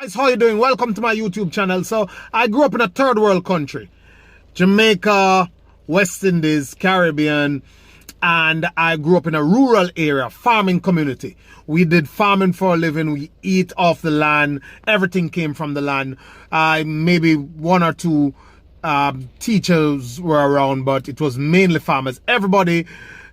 guys, how you doing? Welcome to my YouTube channel. So I grew up in a third world country, Jamaica, West Indies, Caribbean, and I grew up in a rural area, farming community. We did farming for a living. We eat off the land. Everything came from the land. Maybe one or two teachers were around, but it was mainly farmers. Everybody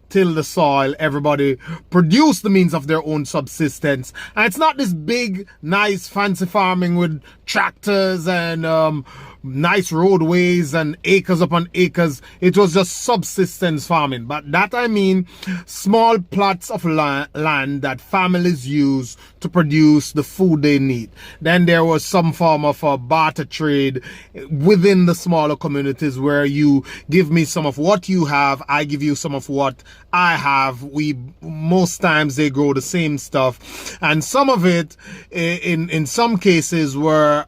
tilled the soil. Everybody produced the means of their own subsistence. And it's not this big, nice, fancy farming with tractors and nice roadways and acres upon acres. It was just subsistence farming. But that I mean small plots of land that families use to produce the food they need. Then there was some form of a barter trade within the smaller communities where you give me some of what you have, I give you some of what I have. Most times they grow the same stuff, and some of it in some cases were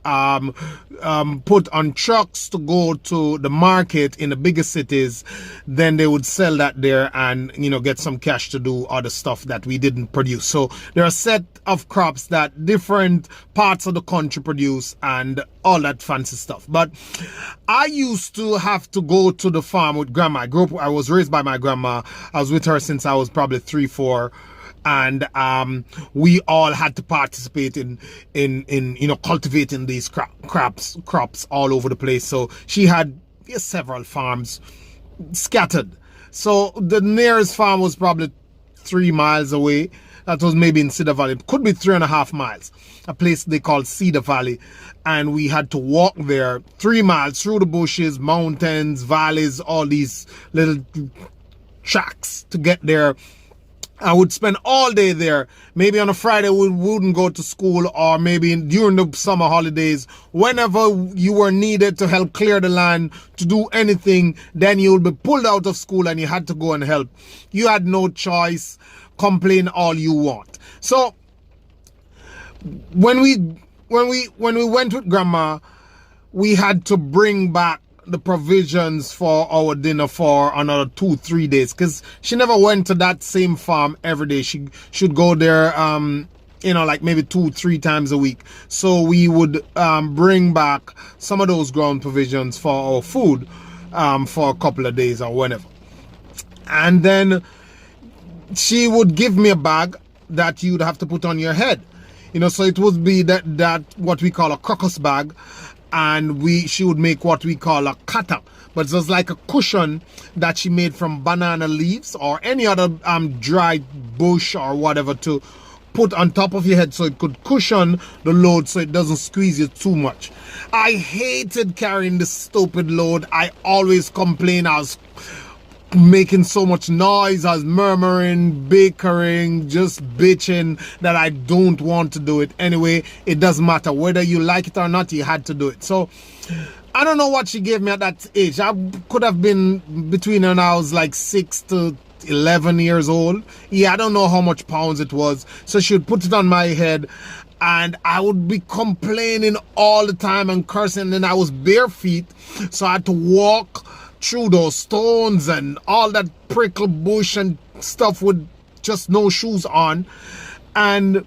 put on trucks to go to the market in the bigger cities. Then they would sell that there and get some cash to do other stuff that we didn't produce. So there are a set of crops that different parts of the country produce and all that fancy stuff. But I used to have to go to the farm with grandma. I was raised by my grandma. I was with her since I was probably 3, 4. And we all had to participate in cultivating these crops all over the place. So she had several farms scattered. So the nearest farm was probably 3 miles away. That was maybe in Cedar Valley. It could be 3.5 miles. A place they called Cedar Valley. And we had to walk there 3 miles through the bushes, mountains, valleys, all these little tracks to get there. I would spend all day there. Maybe on a Friday we wouldn't go to school, or maybe during the summer holidays, whenever you were needed to help clear the land, to do anything, then you would be pulled out of school and you had to go and help. You had no choice. Complain all you want. So when we went with grandma, we had to bring back the provisions for our dinner for another 2-3 days, because she never went to that same farm every day. She should go there like maybe 2-3 times a week. So we would bring back some of those ground provisions for our food for a couple of days or whenever. And then she would give me a bag that you'd have to put on your head. So it would be that what we call a crocus bag. And she would make what we call a kata, but it was like a cushion that she made from banana leaves or any other dry bush or whatever to put on top of your head, so it could cushion the load so it doesn't squeeze you too much. I hated carrying this stupid load. I always complained. I was making so much noise, I was murmuring, bickering, just bitching that I don't want to do it. Anyway, it doesn't matter whether you like it or not, you had to do it. So I don't know what she gave me at that age. I could have been between when I was like 6 to 11 years old. I don't know how much pounds it was. So she would put it on my head and I would be complaining all the time and cursing, and I was bare feet, so I had to walk through those stones and all that prickle bush and stuff with just no shoes on. And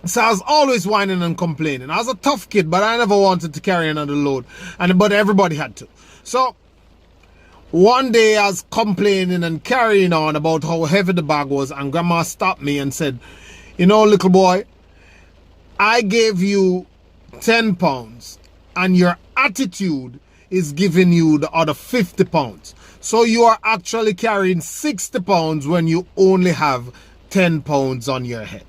so I was always whining and complaining. I was a tough kid, but I never wanted to carry another load, but everybody had to. So one day I was complaining and carrying on about how heavy the bag was, and grandma stopped me and said, little boy, I gave you 10 pounds and your attitude is giving you the other 50 pounds. So you are actually carrying 60 pounds when you only have 10 pounds on your head.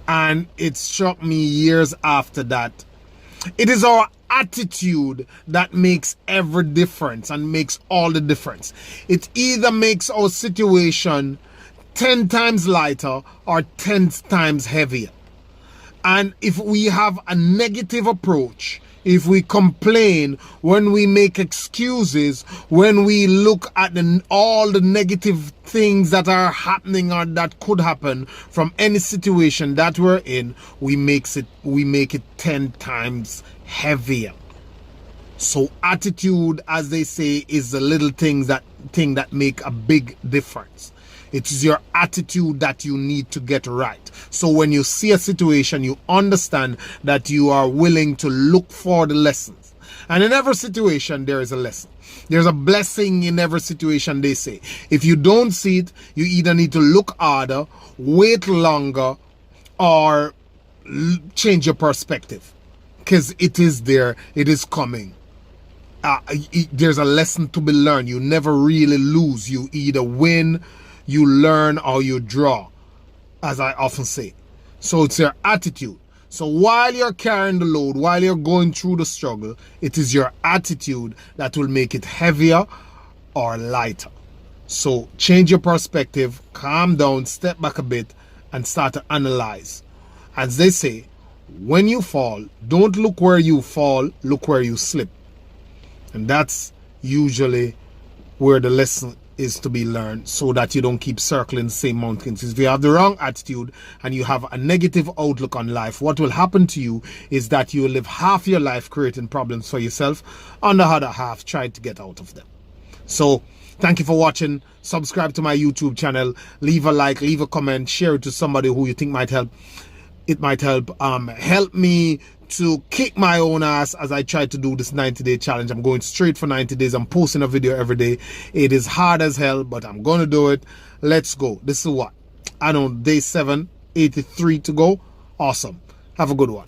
And it struck me years after that. It is our attitude that makes every difference and makes all the difference. It either makes our situation 10 times lighter or 10 times heavier. And if we have a negative approach, if we complain, when we make excuses, when we look at all the negative things that are happening or that could happen from any situation that we're in, we make it 10 times heavier. So attitude, as they say, is the little thing that make a big difference. It is your attitude that you need to get right. So when you see a situation, you understand that you are willing to look for the lessons. And in every situation, there is a lesson. There's a blessing in every situation, they say. If you don't see it, you either need to look harder, wait longer, or change your perspective. Because it is there, it is coming. There's a lesson to be learned. You never really lose. You either win, you learn, or you draw, as I often say. So it's your attitude. So while you're carrying the load, while you're going through the struggle, it is your attitude that will make it heavier or lighter. So change your perspective, calm down, step back a bit, and start to analyze. As they say, when you fall, don't look where you fall, look where you slip. And that's usually where the lesson is to be learned, so that you don't keep circling the same mountains. If you have the wrong attitude and you have a negative outlook on life, what will happen to you is that you will live half your life creating problems for yourself, and the other half trying to get out of them. So thank you for watching. Subscribe to my YouTube channel, leave a like, leave a comment, share it to somebody who you think might help. It might help. Help me to kick my own ass as I try to do this 90-day challenge. I'm going straight for 90 days. I'm posting a video every day. It is hard as hell, but I'm going to do it. Let's go. This is what? I know, day 7, 83 to go. Awesome. Have a good one.